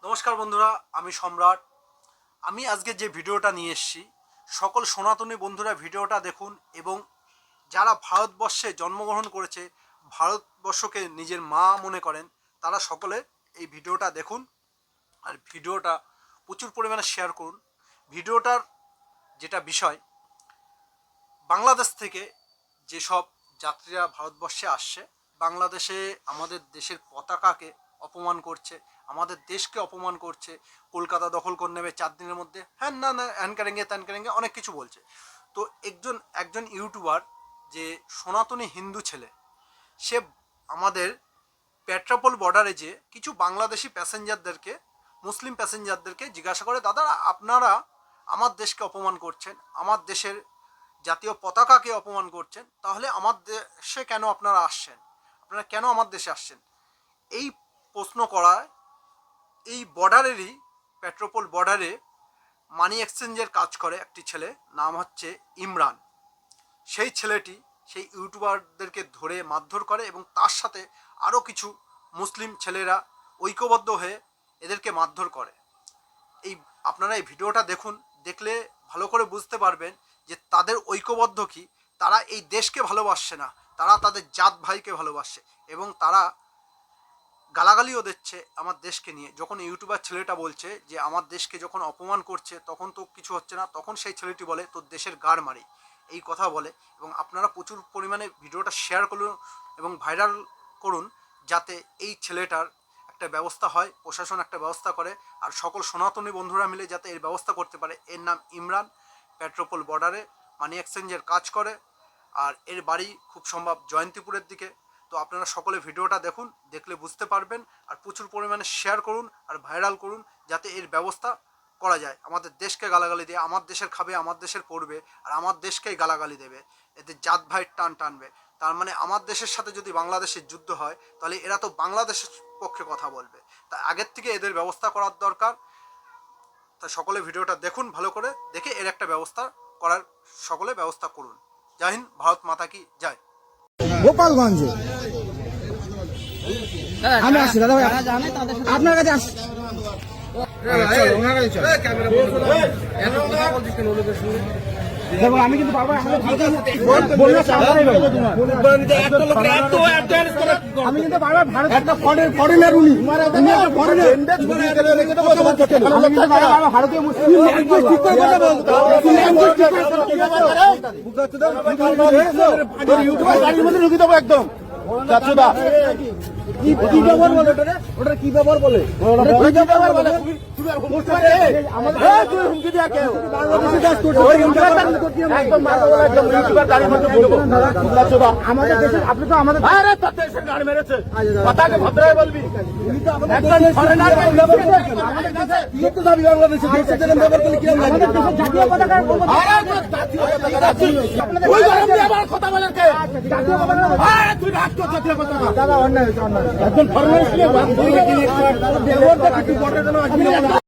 নমস্কার বন্ধুরা, আমি সম্রাট। আমি আজকে যে ভিডিওটা নিয়ে এসেছি, সকল সনাতনী বন্ধুরা ভিডিওটা দেখুন এবং যারা ভারতবর্ষে জন্মগ্রহণ করেছে, ভারতবর্ষকে নিজের মা মনে করেন, তারা সকলে এই ভিডিওটা দেখুন আর ভিডিওটা প্রচুর পরিমাণে শেয়ার করুন। ভিডিওটার যেটা বিষয়, বাংলাদেশ থেকে যেসব যাত্রীরা ভারতবর্ষে আসছে, বাংলাদেশে আমাদের দেশের পতাকাকে অপমান করছে, আমাদের দেশকে অপমান করছে, কলকাতা দখল করে নেবে 4 দিনের মধ্যে, হ্যাঁ না না হ্যান করেঙ্গে ত্যান করেঙ্গে, অনেক কিছু বলছে। তো একজন ইউটিউবার, যে সনাতনী হিন্দু ছেলে, সে আমাদের পেট্রাপোল বর্ডারে যে কিছু বাংলাদেশি প্যাসেঞ্জারদেরকে, মুসলিম প্যাসেঞ্জারদেরকে জিজ্ঞাসা করে, দাদা আপনারা আমার দেশকে অপমান করছেন, আমার দেশের জাতীয় পতাকাকে অপমান করছেন, তাহলে আমার দেশে কেন আপনারা আসছেন, আপনারা কেন আমার দেশে আসছেন? এই প্রশ্ন করায় এই বর্ডারেরই, পেট্রাপোল বর্ডারে মানি এক্সচেঞ্জের কাজ করে একটি ছেলে, নাম হচ্ছে ইমরান। সেই ছেলেটি সেই ইউটিউবারদেরকে ধরে মারধর করে এবং তার সাথে আরও কিছু মুসলিম ছেলেরা ঐক্যবদ্ধ হয়ে এদেরকে মারধর করে। আপনারা এই ভিডিওটা দেখুন, দেখলে ভালো করে বুঝতে পারবেন যে তাদের ঐক্যবদ্ধ কি। তারা এই দেশকে ভালোবাসছে না, তারা তাদের জাত ভাইকে ভালোবাসছে এবং তারা গালাগালিও দিচ্ছে আমার দেশকে নিয়ে। যখন ইউটিউবার ছেলেটা বলছে যে আমার দেশকে যখন অপমান করছে তখন তো কিছু হচ্ছে না, তখন সেই ছেলেটি বলে তোর দেশের গাড় মারি, এই কথা বলে। এবং আপনারা প্রচুর পরিমাণে ভিডিওটা শেয়ার করুন এবং ভাইরাল করুন, যাতে এই ছেলেটার একটা ব্যবস্থা হয়, প্রশাসন একটা ব্যবস্থা করে, আর সকল সনাতনী বন্ধুরা মিলে যাতে এর ব্যবস্থা করতে পারে। এর নাম ইমরান, পেট্রাপোল বর্ডারে মানি এক্সচেঞ্জের কাজ করে, আর এর বাড়ি খুব সম্ভব জয়ন্তীপুরের দিকে। তো আপনারা সকলে ভিডিওটা দেখুন, দেখলে বুঝতে পারবেন, আর প্রচুর পরিমাণে শেয়ার করুন আর ভাইরাল করুন, যাতে এর ব্যবস্থা করা যায়। আমাদের দেশকে গালাগালি দিয়ে, আমার দেশের খাবে, আমার দেশের পড়বে, আর আমার দেশকেই গালাগালি দেবে, এদের জাত ভাইয়ের টান টানবে। তার মানে আমার দেশের সাথে যদি বাংলাদেশের যুদ্ধ হয়, তাহলে এরা তো বাংলাদেশের পক্ষে কথা বলবে। তাই আগের থেকে এদের ব্যবস্থা করার দরকার। তাই সকলে ভিডিওটা দেখুন, ভালো করে দেখে এর একটা ব্যবস্থা করার সকলে ব্যবস্থা করুন। জয় হিন্দ, ভারত মাতা কি জয়। গোপালগঞ্জে আমি আসছি দাদা ভাই, আপনার কাছে আসছি। আমি কিন্তু বারবার আমি কিন্তু বারবার ভারত একটা ফরেনার, উনি ভারতীয় মুসলিম একদম কি ব্যবহার বলে, ওটা কি ব্যবহার বলে, আমাদের দেশে আপনি তো আমাদের গাড়ি মেরেছে, কথাকে ভদ্রায় বলবি। কথা বলেন তুই রাষ্ট্র জাতীয় পতাকা দাদা অন্যায় একজন